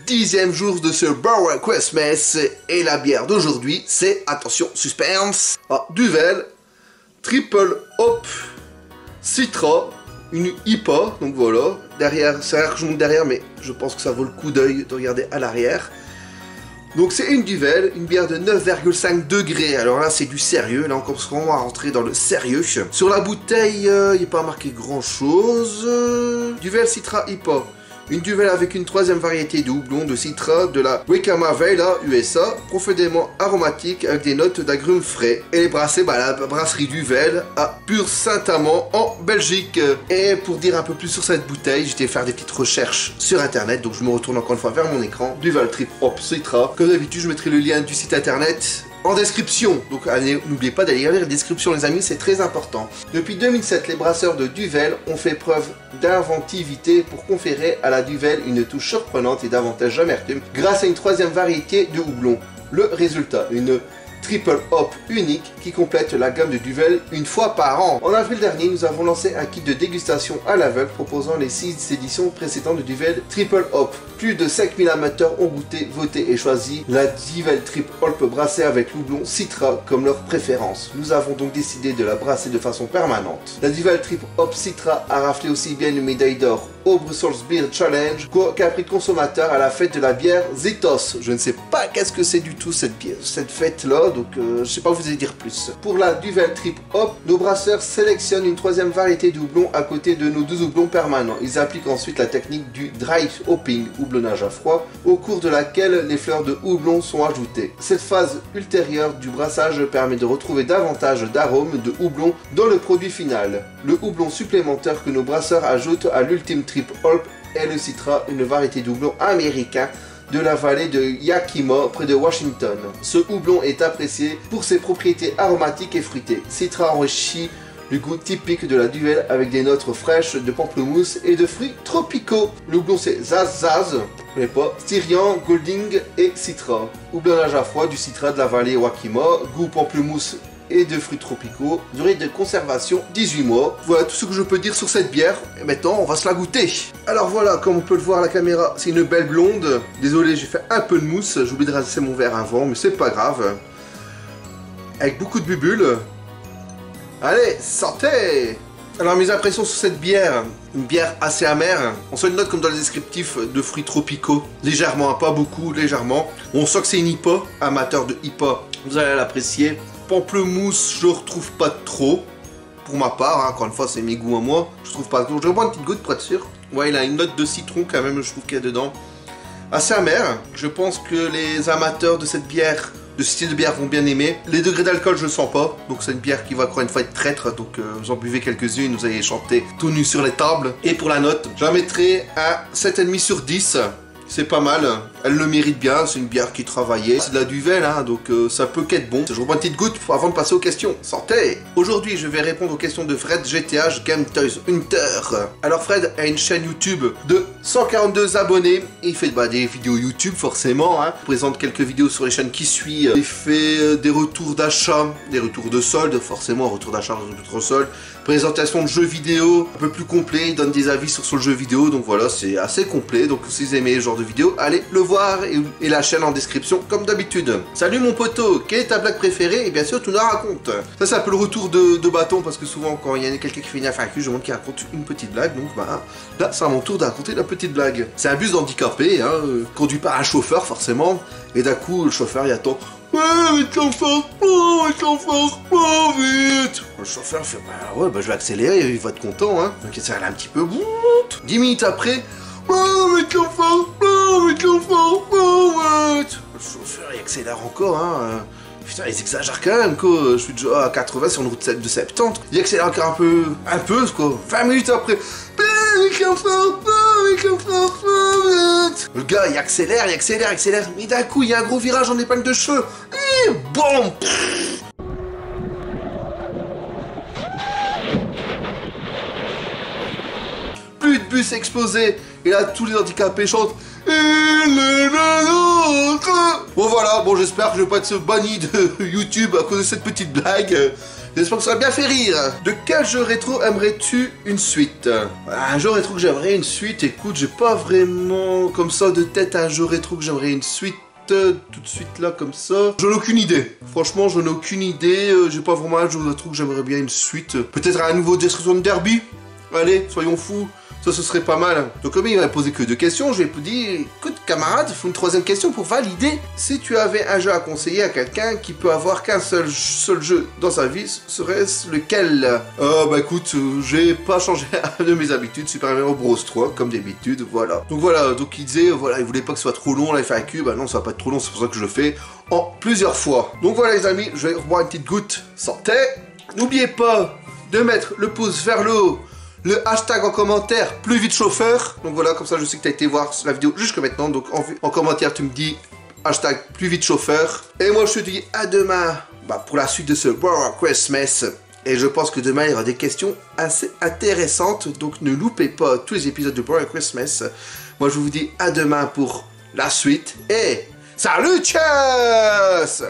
10e jour de ce Bower Christmas et la bière d'aujourd'hui c'est, attention, suspense, Duvel, Triple Hop, Citra, une IPA, donc voilà, derrière, c'est rare que je monte derrière mais je pense que ça vaut le coup d'œil de regarder à l'arrière. Donc c'est une Duvel, une bière de 9,5 degrés, alors là c'est du sérieux, là on commence vraiment à rentrer dans le sérieux. Sur la bouteille, il n'est pas marqué grand chose. Duvel Citra IPA, une Duvel avec une troisième variété de houblon de Citra de la Wekama Vela USA, profondément aromatique avec des notes d'agrumes frais. Elle est brassée à la brasserie Duvel à Pur-Saint-Amand en Belgique. Et pour dire un peu plus sur cette bouteille, j'étais faire des petites recherches sur internet, donc je me retourne encore une fois vers mon écran. Duvel Triple Hop Citra. Comme d'habitude, je mettrai le lien du site internet en description, donc n'oubliez pas d'aller lire la description les amis, c'est très important. Depuis 2007, les brasseurs de Duvel ont fait preuve d'inventivité pour conférer à la Duvel une touche surprenante et davantage d'amertume grâce à une troisième variété de houblon. Le résultat, une Triple Hop unique qui complète la gamme de Duvel une fois par an. En avril dernier, nous avons lancé un kit de dégustation à l'aveugle proposant les 6 éditions précédentes de Duvel Triple Hop. Plus de 5000 amateurs ont goûté, voté et choisi la Duvel Triple Hop brassée avec l'houblon Citra comme leur préférence. Nous avons donc décidé de la brasser de façon permanente. La Duvel Triple Hop Citra a raflé aussi bien une médaille d'or au Brussels Beer Challenge qu'un prix de consommateur à la fête de la bière Zitos. Je ne sais pas qu'est-ce que c'est du tout cette fête-là, donc je sais pas vous allez dire plus. Pour la Duvel Triple Hop, nos brasseurs sélectionnent une troisième variété de houblon à côté de nos deux houblons permanents. Ils appliquent ensuite la technique du dry hopping, houblonnage à froid, au cours de laquelle les fleurs de houblon sont ajoutées. Cette phase ultérieure du brassage permet de retrouver davantage d'arômes de houblon dans le produit final. Le houblon supplémentaire que nos brasseurs ajoutent à l'ultime Triple Hop est le Citra, une variété de houblon américain de la vallée de Yakima près de Washington. Ce houblon est apprécié pour ses propriétés aromatiques et fruitées. Citra enrichit le goût typique de la Duvel avec des notes fraîches de pamplemousse et de fruits tropicaux. Le houblon c'est Zaz, je connais pas, Styrian, Golding et Citra. Houblonnage à froid du Citra de la vallée Yakima, goût pamplemousse et de fruits tropicaux, durée de conservation 18 mois. Voilà tout ce que je peux dire sur cette bière, et maintenant on va se la goûter. Alors voilà, comme on peut le voir à la caméra, c'est une belle blonde. Désolé, j'ai fait un peu de mousse, j'ai oublié de raser mon verre avant, mais c'est pas grave. Avec beaucoup de bulles. Allez, sortez! Alors mes impressions sur cette bière, une bière assez amère. On sent une note comme dans le descriptif de fruits tropicaux, légèrement, pas beaucoup, légèrement. On sent que c'est une IPA, amateur de IPA, vous allez l'apprécier. Pamplemousse, je retrouve pas trop, pour ma part, hein, encore une fois c'est mes goûts à moi, je trouve pas trop. Je vais boire une petite goutte pour être sûr. Ouais, il a une note de citron quand même, je trouve qu'il y a dedans. Assez amer, je pense que les amateurs de cette bière, de ce style de bière vont bien aimer. Les degrés d'alcool je le sens pas, donc c'est une bière qui va encore une fois être traître, donc vous en buvez quelques-unes, vous allez chanter tout nu sur les tables. Et pour la note, je la mettrai à 7,5 sur 10. C'est pas mal, elle le mérite bien, c'est une bière qui est travaillée. C'est de la Duvel, hein, donc ça peut qu'être bon. Je reprends une petite goutte avant de passer aux questions. Santé! Aujourd'hui, je vais répondre aux questions de Fred GTH Game Toys Hunter. Alors Fred a une chaîne YouTube de 142 abonnés. Il fait des vidéos YouTube forcément. Il présente quelques vidéos sur les chaînes qui suivent. Il fait des retours d'achat, des retours de solde, forcément retour d'achat, retour de solde. Présentation de jeux vidéo un peu plus complet, il donne des avis sur le jeu vidéo, donc voilà, c'est assez complet. Donc si vous aimez ce genre de vidéo, allez le voir et la chaîne en description comme d'habitude. Salut mon poteau, quelle est ta blague préférée? Et bien sûr tu nous la racontes. Ça c'est un peu le retour de bâton, parce que souvent quand il y a quelqu'un qui fait une affaire, je demande qu'il raconte une petite blague, donc bah là c'est à mon tour de raconter la petite blague. C'est un bus d'handicapés, hein, conduit par un chauffeur forcément, et d'un coup le chauffeur il attend. Ouais, mais chauffeur, vite. Le chauffeur fait, bah ouais, bah je vais accélérer, il va être content, hein. Donc il s'arrête un petit peu, 10 minutes après, ouais, mais chauffeur, vite. Le chauffeur il accélère encore, hein. Putain, ils exagèrent quand même, quoi. Je suis déjà à 80 sur une route de 70. Il accélère encore un peu, quoi. 20 minutes après, le gars il accélère, mais d'un coup il y a un gros virage en épingle de cheveux. Et bon. Plus de bus explosés. Et là tous les handicapés chantent. Il est le nôtre. Bon voilà, bon j'espère que je vais pas être banni de YouTube à cause de cette petite blague. J'espère que ça va bien fait rire. De quel jeu rétro aimerais-tu une suite? Un jeu rétro que j'aimerais une suite, écoute, j'ai pas vraiment comme ça de tête un jeu rétro que j'aimerais une suite. Tout de suite là comme ça. J'en ai aucune idée. Franchement, j'en ai aucune idée. J'ai pas vraiment un jeu rétro que j'aimerais bien une suite. Peut-être un nouveau Destruction Derby. Allez, soyons fous. Ça, ce serait pas mal. Donc comme il m'a posé que 2 questions, je vais vous dire, écoute camarade, il faut une 3e question pour valider. Si tu avais un jeu à conseiller à quelqu'un qui peut avoir qu'un seul jeu dans sa vie, serait-ce lequel? Bah écoute, j'ai pas changé de mes habitudes, Super Mario Bros 3, comme d'habitude, voilà. Donc voilà, donc il disait, voilà, il voulait pas que ce soit trop long, là il fait un cube, bah non, ça va pas être trop long, c'est pour ça que je le fais en plusieurs fois. Donc voilà les amis, je vais boire une petite goutte, santé. N'oubliez pas de mettre le pouce vers le haut, le hashtag en commentaire, plus vite chauffeur. Donc voilà, comme ça je sais que tu as été voir la vidéo jusque maintenant. Donc en commentaire tu me dis hashtag plus vite chauffeur. Et moi je te dis à demain pour la suite de ce Merry Christmas. Et je pense que demain il y aura des questions assez intéressantes. Donc ne loupez pas tous les épisodes de Merry Christmas. Moi je vous dis à demain pour la suite. Et salut, tchuss!